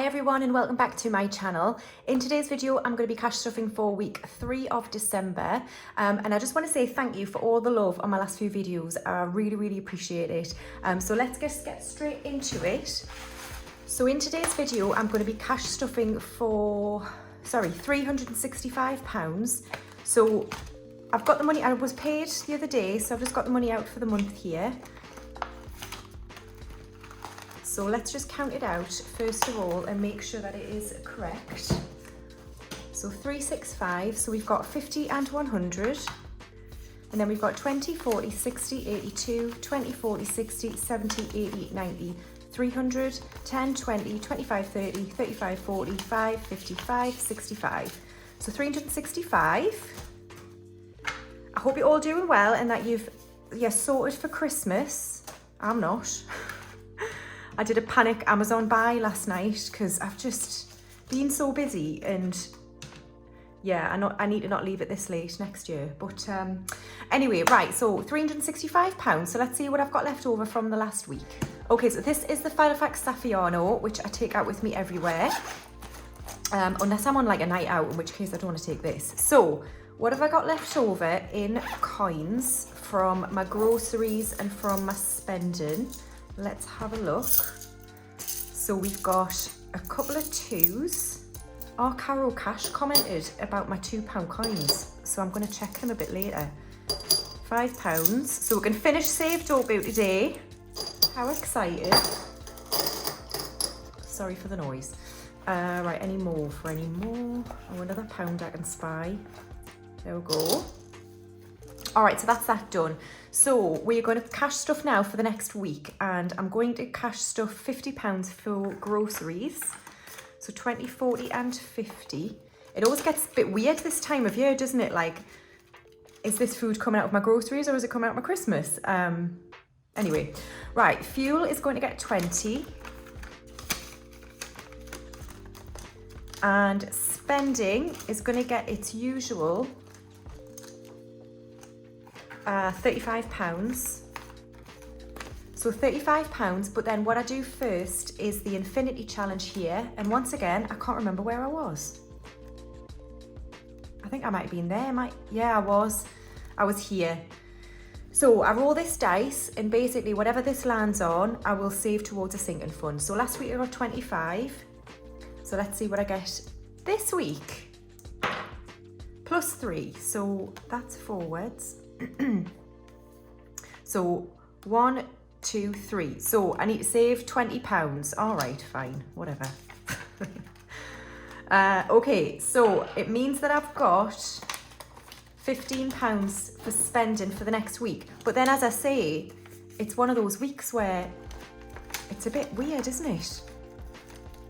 Hi everyone and welcome back to my channel. In today's video I'm going to be cash stuffing for week 3 of December and I just want to say thank you for all the love on my last few videos. I really appreciate it. So let's get straight into it. So in today's video I'm going to be cash stuffing for £365. So I've got the money, I was paid the other day, so I've just got the money out for the month here. So let's just count it out first of all and make sure that it is correct. So 365, so we've got 50 and 100. And then we've got 20, 40, 60, 82, 20, 40, 60, 70, 80, 90, 300, 10, 20, 25, 30, 35, 45, 55, 65. So 365. I hope you're all doing well and that you're sorted for Christmas. I'm not. I did a panic Amazon buy last night because I've just been so busy and yeah, I need to not leave it this late next year. But anyway, right, so £365. So let's see what I've got left over from the last week. Okay, so this is the Filofax Saffiano, which I take out with me everywhere. Unless I'm on like a night out, in which case I don't want to take this. So what have I got left over in coins from my groceries and from my spending? Let's have a look. So we've got a couple of twos. Our Carol Cash commented about my £2 coins, so I'm going to check them a bit later. £5. So we can finish Save Doorboo today. How excited. Sorry for the noise. Right, any more? Oh, another pound I can spy. There we go. All right, so that's that done. So we're going to cash stuff now for the next week, and I'm going to cash stuff £50 for groceries. So 20, 40 and 50. It always gets a bit weird this time of year, doesn't it? Like, is this food coming out of my groceries or is it coming out of my Christmas? Anyway, right, fuel is going to get 20. And spending is going to get its usual £35. So £35, but then what I do first is the Infinity Challenge here. And once again, I can't remember where I was. I think I might have been there. Yeah, I was here. So I roll this dice and basically whatever this lands on, I will save towards a sinking fund. So last week I got 25. So let's see what I get this week. Plus 3, so that's forwards. So 1, 2, 3. So I need to save £20. All right, fine, whatever. Okay, so it means that I've got £15 for spending for the next week. But then, as I say, it's one of those weeks where it's a bit weird, isn't it?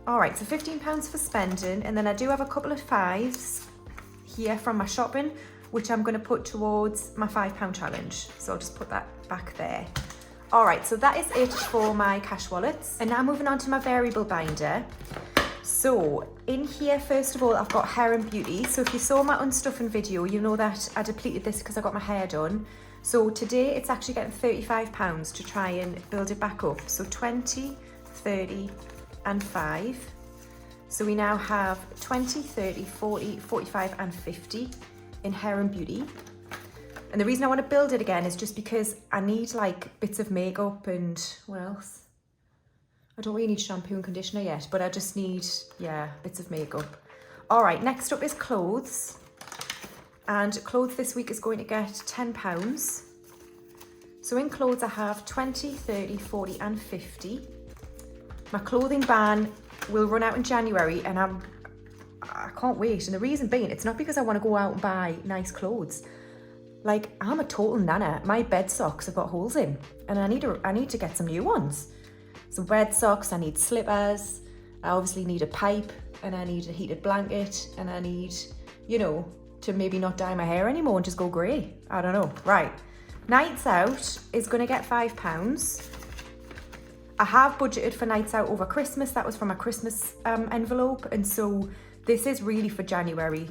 All right, so £15 for spending, and then I do have a couple of fives here from my shopping, which I'm going to put towards my £5 challenge. So I'll just put that back there. All right, so that is it for my cash wallets. And now moving on to my variable binder. So in here, first of all, I've got Hair and Beauty. So if you saw my unstuffing video, you know that I depleted this because I got my hair done. So today it's actually getting £35 to try and build it back up. So 20, 30 and 5. So we now have 20, 30, 40, 45 and 50 in Hair and Beauty. And the reason I want to build it again is just because I need like bits of makeup and what else? I don't really need shampoo and conditioner yet, but I just need, yeah, bits of makeup. All right, next up is clothes. And clothes this week is going to get £10. So in clothes I have 20, 30, 40 and 50. My clothing ban will run out in January and I can't wait. And the reason being, it's not because I want to go out and buy nice clothes. Like, I'm a total nana. My bed socks have got holes in and I need to get some new ones. So bed socks, I need slippers, I obviously need a pipe and I need a heated blanket and I need, you know, to maybe not dye my hair anymore and just go grey. I don't know. Right. Nights out is going to get £5. I have budgeted for nights out over Christmas. That was from my Christmas envelope. And so this is really for January,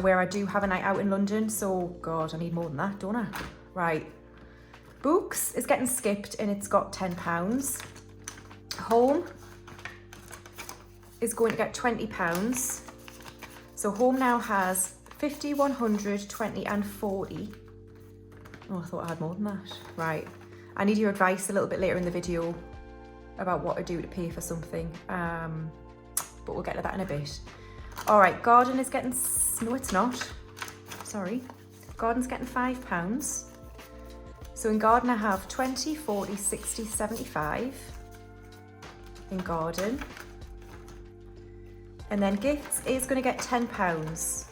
where I do have a night out in London. So, God, I need more than that, don't I? Right. Books is getting skipped and it's got £10. Home is going to get £20. So Home Now has 50, 100, 20 and 40. Oh, I thought I had more than that. Right. I need your advice a little bit later in the video about what to do to pay for something. But we'll get to that in a bit. All right, Garden is getting, no it's not, sorry. Garden's getting £5. So in Garden I have 20, 40, 60, 75 in Garden. And then Gifts is going to get £10.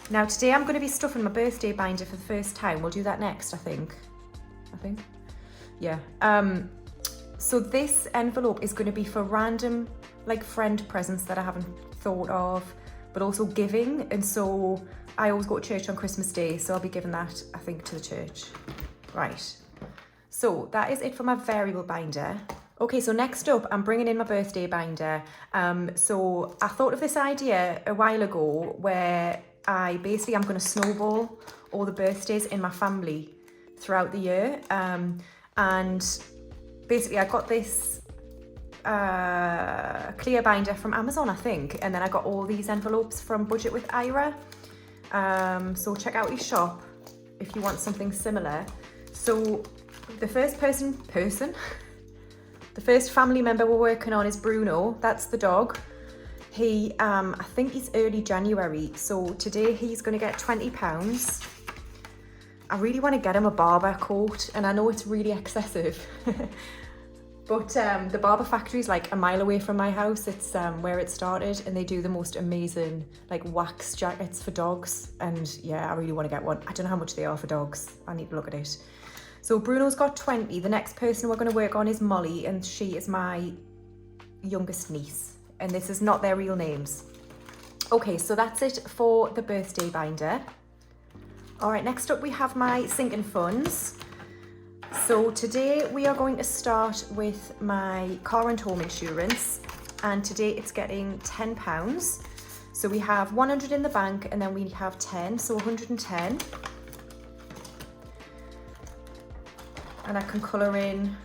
Now today I'm going to be stuffing my birthday binder for the first time. We'll do that next, I think. Yeah. So this envelope is going to be for random like friend presents that I haven't thought of, but also giving. And so I always go to church on Christmas Day, so I'll be giving that, I think, to the church. Right. So that is it for my variable binder. Okay, so next up, I'm bringing in my birthday binder. So I thought of this idea a while ago where I'm going to snowball all the birthdays in my family throughout the year. And basically I got this clear binder from Amazon, I think, and then I got all these envelopes from Budget with Ira. So check out your shop if you want something similar. So the first the first family member we're working on is Bruno. That's the dog. He, I think he's early January. So today he's going to get £20. I really want to get him a barber coat, and I know it's really excessive. But the Barber Factory is like a mile away from my house. It's where it started, and they do the most amazing like wax jackets for dogs. And yeah, I really want to get one. I don't know how much they are for dogs. I need to look at it. So Bruno's got 20. The next person we're going to work on is Molly, and she is my youngest niece. And this is not their real names. Okay, so that's it for the birthday binder. All right, next up we have my sinking funds. So today we are going to start with my car and home insurance, and today it's getting £10. So we have 100 in the bank, and then we have 10, so 110. And I can colour in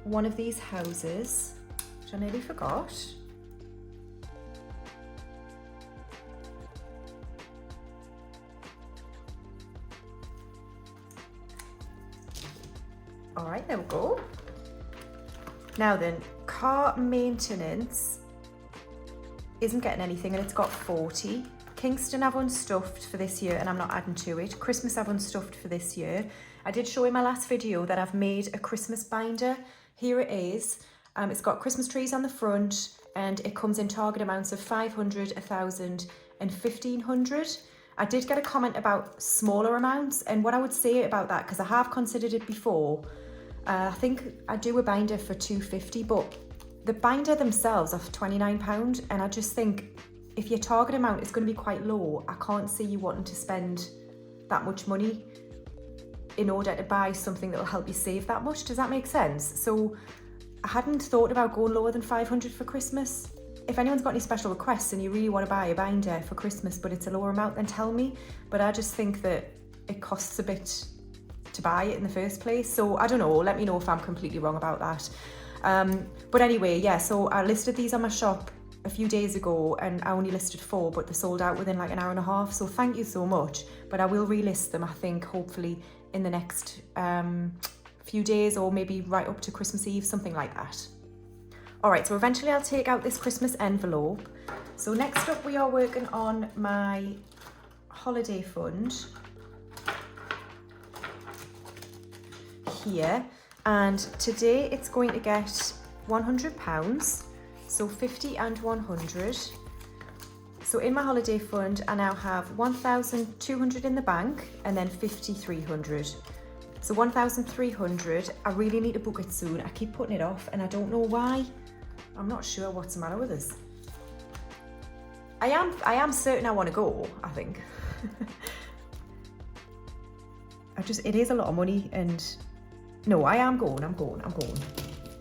one of these houses, which I nearly forgot. All right, there we go. Now then, car maintenance isn't getting anything, and it's got 40. Kingston I've unstuffed for this year, and I'm not adding to it. Christmas I've unstuffed for this year. I did show in my last video that I've made a Christmas binder. Here it is. It's got Christmas trees on the front, and it comes in target amounts of 500, 1,000 and 1,500. I did get a comment about smaller amounts, and what I would say about that, because I have considered it before, I think I do a binder for £2.50, but the binder themselves are £29, and I just think if your target amount is going to be quite low, I can't see you wanting to spend that much money in order to buy something that will help you save that much. Does that make sense? So I hadn't thought about going lower than 500 for Christmas. If anyone's got any special requests and you really want to buy a binder for Christmas but it's a lower amount, then tell me. But I just think that it costs a bit to buy it in the first place. So I don't know, let me know if I'm completely wrong about that. But anyway, yeah, so I listed these on my shop a few days ago, and I only listed 4, but they sold out within like an hour and a half. So thank you so much. But I will relist them, I think, hopefully in the next few days, or maybe right up to Christmas Eve, something like that. All right, so eventually I'll take out this Christmas envelope. So next up we are working on my holiday fund here, and today it's going to get £100, so 50 and 100. So in my holiday fund I now have 1,200 in the bank, and then 5,300. So 1,300. I really need to book it soon. I keep putting it off, and I don't know why. I'm not sure what's the matter with us. I am certain I want to go, I think. It is a lot of money, and no, I am going. I'm going.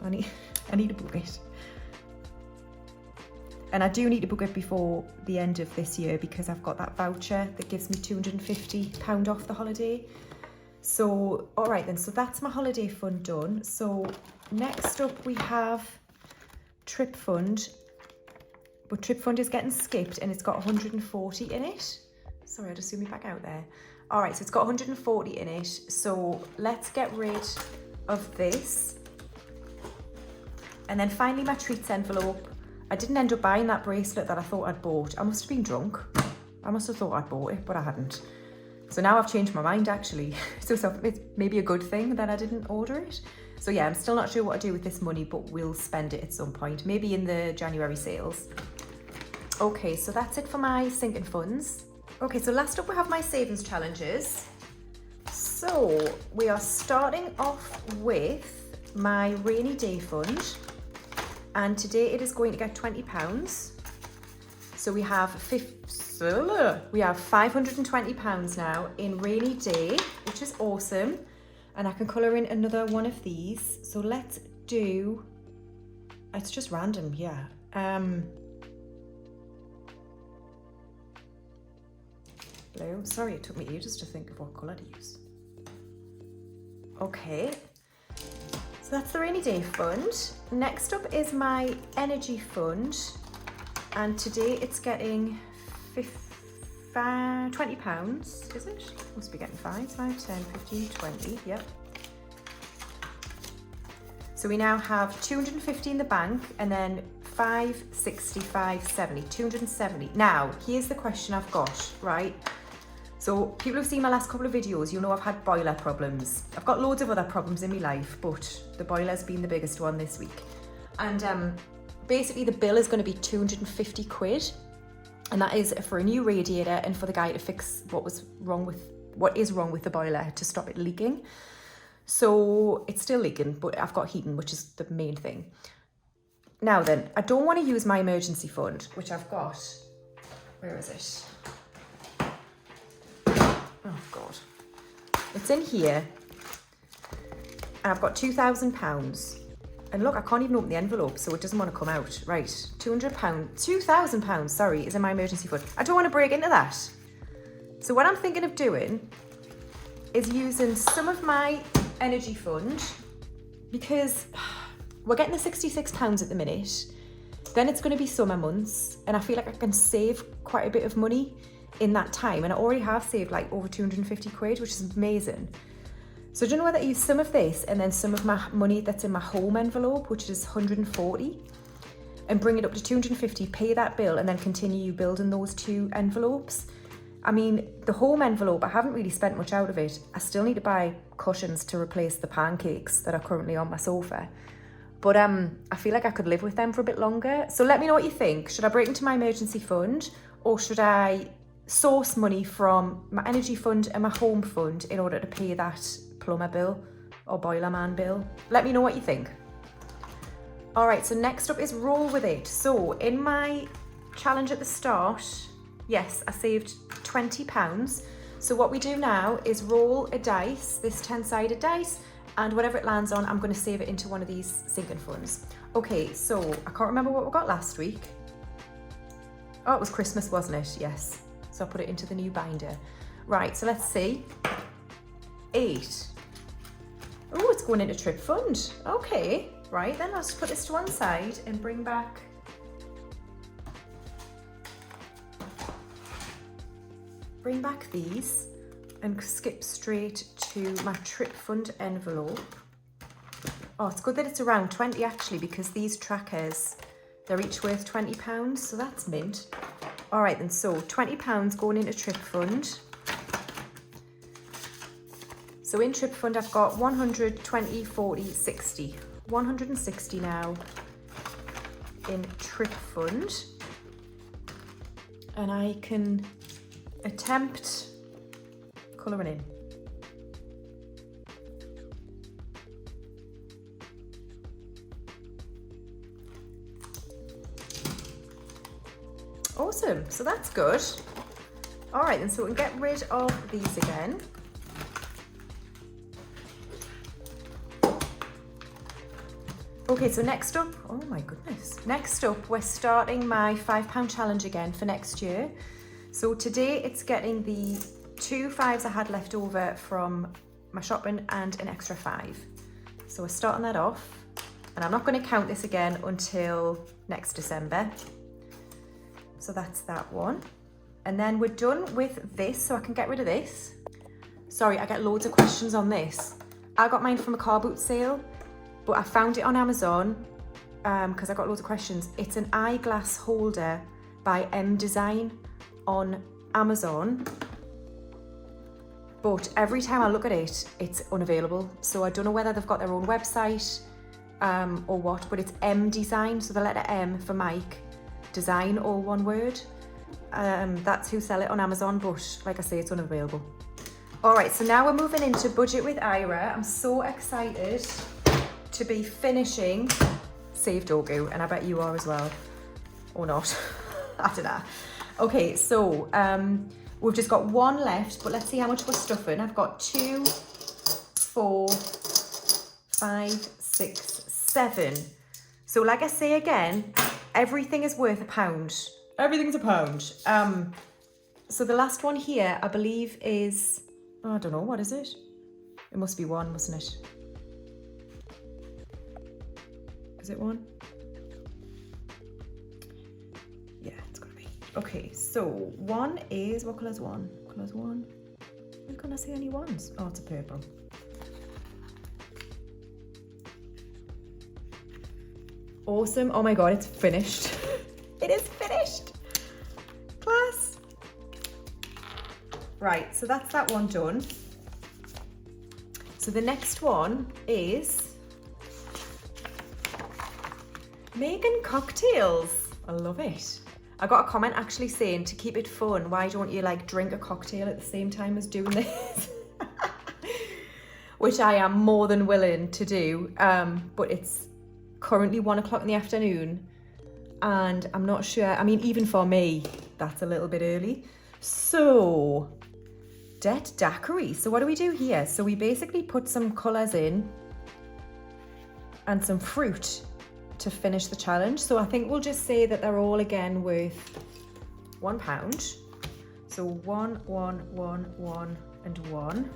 I need to book it. And I do need to book it before the end of this year, because I've got that voucher that gives me £250 off the holiday. So, all right then, so that's my holiday fund done. So next up we have trip fund. but Trip Fund is getting skipped and it's got 140 in it. Sorry, I just zoomed me back out there. All right, so it's got 140 in it. So let's get rid of this. And then finally my treats envelope. I didn't end up buying that bracelet that I thought I'd bought. I must have been drunk. I must have thought I'd bought it, but I hadn't. So now I've changed my mind actually. So it's maybe a good thing that I didn't order it. So yeah, I'm still not sure what to do with this money, but we'll spend it at some point, maybe in the January sales. Okay, so that's it for my sinking funds. Okay, so last up we have my savings challenges. So we are starting off with my rainy day fund. And today it is going to get £20. So we have £520 now in rainy day, which is awesome. And I can colour in another one of these. So let's do, it's just random, yeah. Blue, sorry it took me ages to think of what colour to use. Okay, so that's the rainy day fund. Next up is my energy fund. And today it's getting £20, is it? Must be getting 5, 10, 15, 20, yep. So we now have 250 in the bank and then 560, 570, 270. Now, here's the question I've got, right? So people who've seen my last couple of videos, you'll know I've had boiler problems. I've got loads of other problems in my life, but the boiler's been the biggest one this week. And basically the bill is going to be 250 quid. And that is for a new radiator and for the guy to fix what is wrong with the boiler to stop it leaking. So it's still leaking, but I've got heating, which is the main thing. Now then, I don't want to use my emergency fund, which I've got. Where is it? Oh God. It's in here. And I've got £2,000. And look, I can't even open the envelope, so it doesn't want to come out. Right, £2,000, sorry, is in my emergency fund. I don't want to break into that. So what I'm thinking of doing is using some of my energy fund, because we're getting the £66 at the minute. Then it's going to be summer months, and I feel like I can save quite a bit of money in that time. And I already have saved like over 250 quid, which is amazing. So I don't know whether I use some of this and then some of my money that's in my home envelope, which is 140, and bring it up to 250, pay that bill, and then continue building those two envelopes. I mean, the home envelope, I haven't really spent much out of it. I still need to buy cushions to replace the pancakes that are currently on my sofa. But I feel like I could live with them for a bit longer. So let me know what you think. Should I break into my emergency fund, or should I source money from my energy fund and my home fund in order to pay that plumber bill or boiler man bill? Let me know what you think. All right, so next up is roll with it. So in my challenge at the start, yes, I saved £20. So what we do now is roll a dice, this 10-sided dice, and whatever it lands on, I'm going to save it into one of these sinking funds. Okay, so I can't remember what we got last week. Oh, it was Christmas, wasn't it? Yes. So I put it into the new binder. Right, so let's see. 8. Oh, it's going into Trip Fund. Okay, right, then let's put this to one side and bring back these and skip straight to my Trip Fund envelope. Oh, it's good that it's around 20 actually, because these trackers, they're each worth £20, so that's mint. All right then, so £20 going into Trip Fund. So in Trip Fund, I've got 100, 20, 40, 60. 160 now in Trip Fund. And I can attempt colouring in. Awesome, so that's good. All right, then, so we can get rid of these again. Okay, so next up, oh my goodness. Next up, we're starting my £5 challenge again for next year. So today it's getting the 2 5s I had left over from my shopping and an extra 5. So we're starting that off. And I'm not going to count this again until next December. So that's that one. And then we're done with this, so I can get rid of this. Sorry, I get loads of questions on this. I got mine from a car boot sale, but I found it on Amazon because I got loads of questions. It's an eyeglass holder by M Design on Amazon. But every time I look at it, it's unavailable. So I don't know whether they've got their own website or what, but it's M Design. So the letter M for Mike, design, all one word. That's who sell it on Amazon, but like I say, it's unavailable. All right, so now we're moving into Budget with Ira. I'm so excited to be finishing Save Dogu, and I bet you are as well, or not. I don't know. Okay, so we've just got one left, but let's see how much we're stuffing. I've got 2, 4, 5, 6, 7. So like I say again, everything is worth £1. Everything's £1. So the last one here, I believe is, I don't know, what is it? It must be 1, mustn't it? Is it 1? Yeah, it's gotta be. Okay, so 1 is, what colour's 1? Colour's 1? Why can't I see any 1s? Oh, it's a purple. Awesome. Oh my God, it's finished. It is finished. Class. Right, so that's that one done. So the next one is Megan cocktails. I love it. I got a comment actually saying, to keep it fun, why don't you like drink a cocktail at the same time as doing this? Which I am more than willing to do, but it's currently 1 o'clock in the afternoon and I'm not sure, I mean, even for me, that's a little bit early. So, Det Daiquiri. So what do we do here? So we basically put some colours in and some fruit to finish the challenge. So I think we'll just say that they're all again worth £1. So 1, 1, 1, 1 and 1.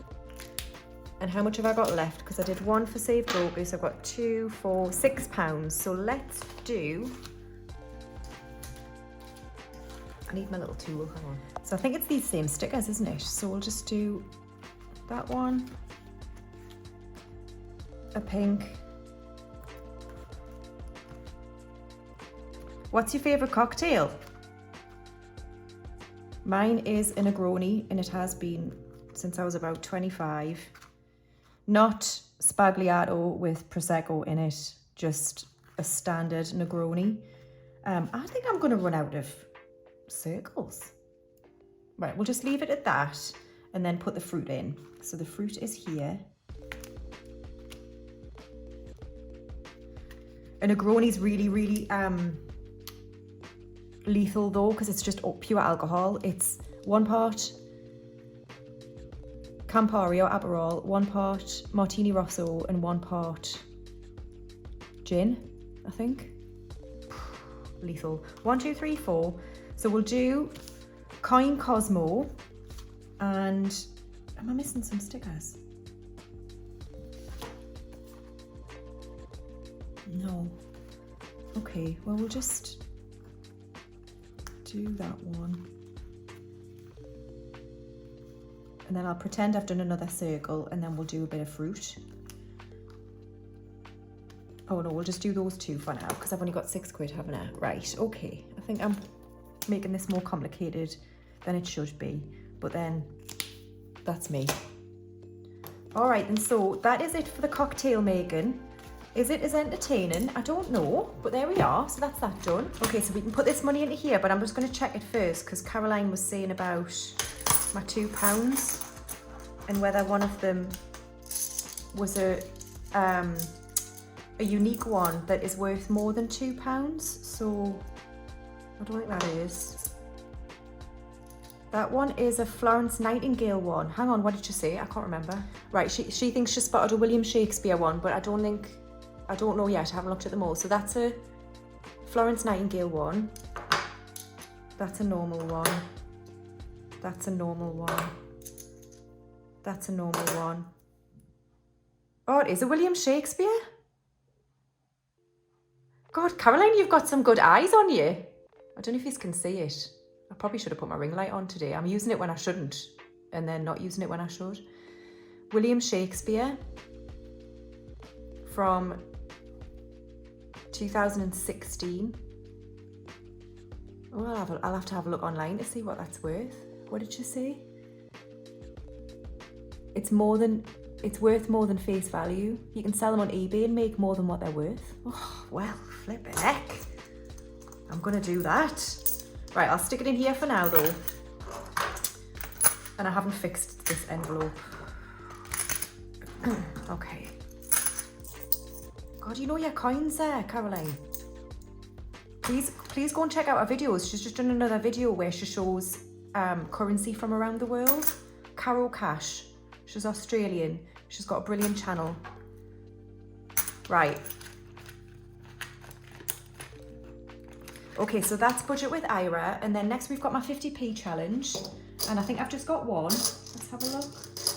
And how much have I got left? Because I did 1 for Save Dogu, so I've got 2, 4, £6. So let's do, I need my little tool, hang on. So I think it's these same stickers, isn't it? So we'll just do that one, a pink. What's your favourite cocktail? Mine is a Negroni, and it has been since I was about 25. Not Spagliato with Prosecco in it, just a standard Negroni. I think I'm going to run out of circles. Right, we'll just leave it at that and then put the fruit in. So the fruit is here. A Negroni's really, really lethal though, because it's just pure alcohol. It's 1 part Campari or Aperol, 1 part Martini Rosso and 1 part gin, I think. Lethal. 1, 2, 3, 4. So we'll do Coin Cosmo and, am I missing some stickers? No. Okay, well we'll just do that one. And then I'll pretend I've done another circle and then we'll do a bit of fruit. Oh no, we'll just do those 2 for now because I've only got £6, haven't I? Right, okay. I think I'm making this more complicated than it should be, but then that's me. All right, and so that is it for the cocktail, Megan. Is it as entertaining? I don't know, but there we are. So that's that done. Okay, so we can put this money into here, but I'm just going to check it first because Caroline was saying about my £2 and whether one of them was a unique one that is worth more than £2. So I don't think that is. That one is a Florence Nightingale one. Hang on, what did you say? I can't remember. Right, she thinks she spotted a William Shakespeare one, but I don't know yet. I haven't looked at them all. So that's a Florence Nightingale one. That's a normal one. That's a normal one. That's a normal one. Oh, it is a William Shakespeare? God, Caroline, you've got some good eyes on you. I don't know if you can see it. I probably should have put my ring light on today. I'm using it when I shouldn't, and then not using it when I should. William Shakespeare from 2016. Oh, I'll have to have a look online to see what that's worth. What did she say? It's worth more than face value. You can sell them on eBay and make more than what they're worth. Oh, well, flippin' heck. I'm gonna do that. Right, I'll stick it in here for now though. And I haven't fixed this envelope. Okay. God, you know your coins there, Caroline. Please go and check out her videos. She's just done another video where she shows currency from around the world. Caro Cash. She's Australian. She's got a brilliant channel. Right. Okay, so that's budget with Ira. And then next we've got my 50p challenge. And I think I've just got one. Let's have a look.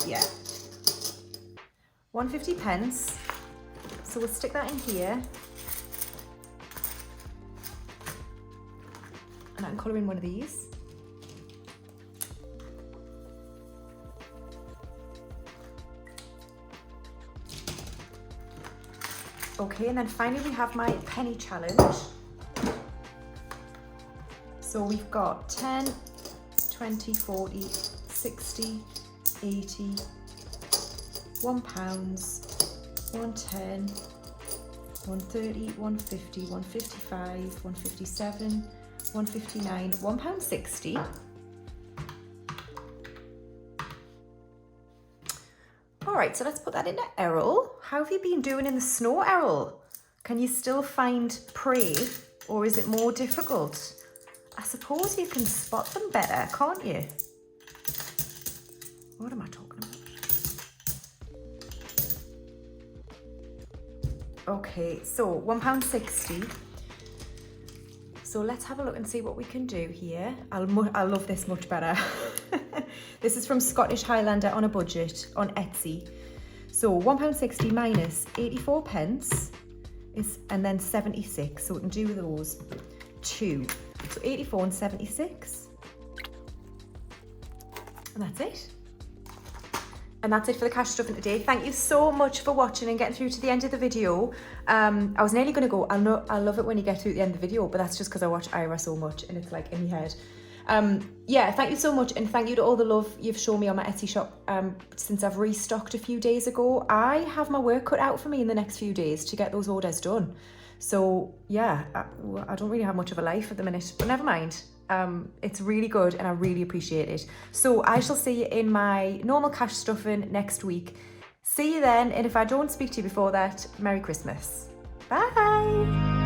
Yeah. 150 pence. So we'll stick that in here. And I can colour in one of these. Okay, and then finally we have my penny challenge. So we've got 10, 20, 40, 60, 80, £1, 110, 130, 150, 155, 157, 159, £1.60. All right, so let's put that into Errol. How have you been doing in the snow, Errol? Can you still find prey, or is it more difficult? I suppose you can spot them better, can't you? What am I talking about? Okay, so £1.60. So let's have a look and see what we can do here. I'll love this much better. This is from Scottish Highlander on a budget on Etsy. So £1.60 minus 84 pence is, and then 76. So we can do those two. So 84 and 76. And that's it. And that's it for the cash stuffing today. Thank you so much for watching and getting through to the end of the video. I was nearly going to go, I love it when you get through the end of the video, but that's just because I watch Ira so much and it's like in my head. Yeah, thank you so much, and thank you to all the love you've shown me on my Etsy shop since I've restocked a few days ago. I have my work cut out for me in the next few days to get those orders done. So yeah, I don't really have much of a life at the minute, but never mind. It's really good and I really appreciate it. So I shall see you in my normal cash stuffing next week. See you then, and if I don't speak to you before that, Merry Christmas. Bye.